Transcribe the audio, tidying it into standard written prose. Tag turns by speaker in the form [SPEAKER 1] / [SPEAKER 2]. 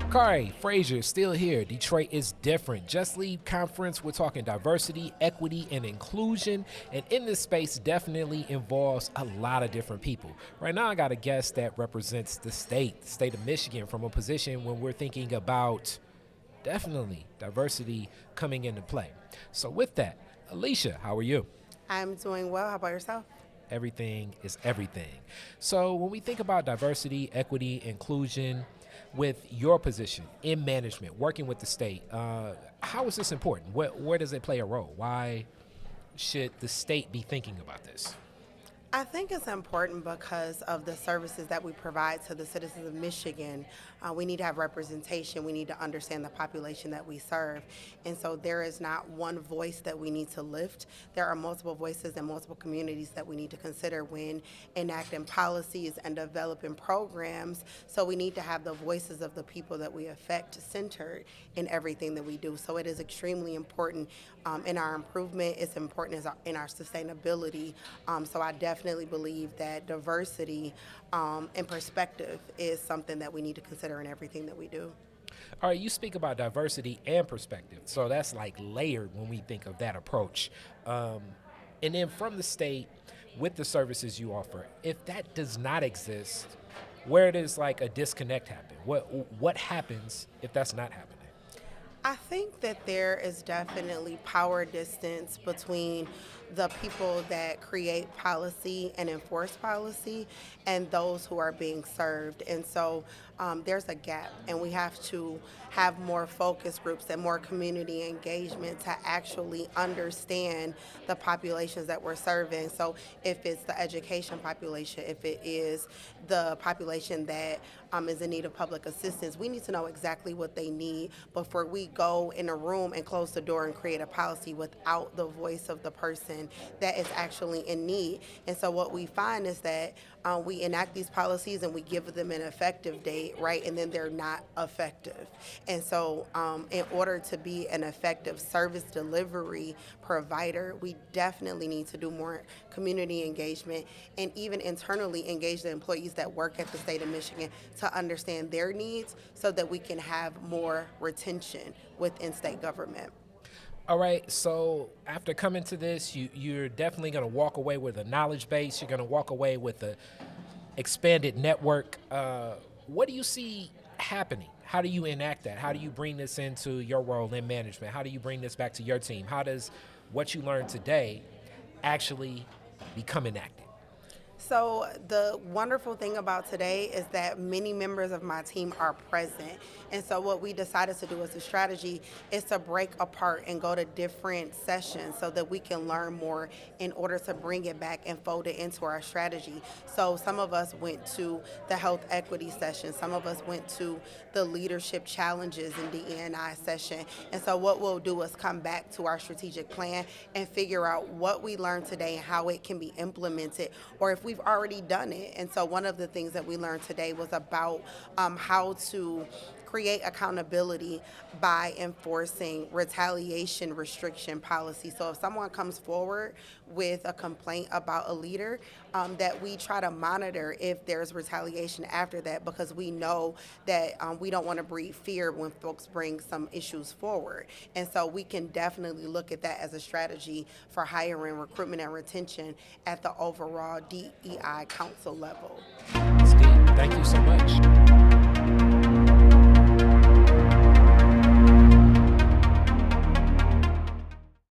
[SPEAKER 1] Khary, Fraizer, still here. Detroit is different. Just Leave Conference. We're talking diversity, equity, and inclusion. And in this space, definitely involves a lot of different people. Right now, I got a guest that represents the state of Michigan, from a position when we're thinking about definitely diversity coming into play. So, with that, Alicia, how are you?
[SPEAKER 2] I'm doing well. How about yourself?
[SPEAKER 1] Everything is everything. So, when we think about diversity, equity, inclusion, with your position in management, working with the state, how is this important? Where does it play a role? Why should the state be thinking about this?
[SPEAKER 2] I think it's important because of the services that we provide to the citizens of Michigan. We need to have representation. We need to understand the population that we serve. And so there is not one voice that we need to lift. There are multiple voices and multiple communities that we need to consider when enacting policies and developing programs. So we need to have the voices of the people that we affect centered in everything that we do. So it is extremely important in our improvement. It's important in our sustainability. So I definitely believe that diversity and perspective is something that we need to consider in everything that we do.
[SPEAKER 1] All right, you speak about diversity and perspective. So that's like layered when we think of that approach. And then from the state, with the services you offer, if that does not exist, where does like a disconnect happen? What happens if that's not happening?
[SPEAKER 2] I think that there is definitely power distance between the people that create policy and enforce policy and those who are being served. And so there's a gap, and we have to have more focus groups and more community engagement to actually understand the populations that we're serving. So if it's the education population, if it is the population that is in need of public assistance, we need to know exactly what they need before we go in a room and close the door and create a policy without the voice of the person that is actually in need. And so what we find is that we enact these policies and we give them an effective date, right? And then they're not effective. And so in order to be an effective service delivery provider, we definitely need to do more community engagement and even internally engage the employees that work at the state of Michigan to understand their needs so that we can have more retention within state government.
[SPEAKER 1] All right, so after coming to this, you're definitely going to walk away with a knowledge base. You're going to walk away with a expanded network. What do you see happening? How do you enact that? How do you bring this into your role in management? How do you bring this back to your team? How does what you learned today actually become enacted?
[SPEAKER 2] So the wonderful thing about today is that many members of my team are present. And so what we decided to do as a strategy is to break apart and go to different sessions so that we can learn more in order to bring it back and fold it into our strategy. So some of us went to the health equity session. Some of us went to the leadership challenges in DEI session. And so what we'll do is come back to our strategic plan and figure out what we learned today and how it can be implemented, or if we've already done it. And so one of the things that we learned today was about how to create accountability by enforcing retaliation restriction policy. So if someone comes forward with a complaint about a leader, that we try to monitor if there's retaliation after that, because we know that we don't want to breed fear when folks bring some issues forward. And so we can definitely look at that as a strategy for hiring, recruitment, and retention at the overall DEI council level.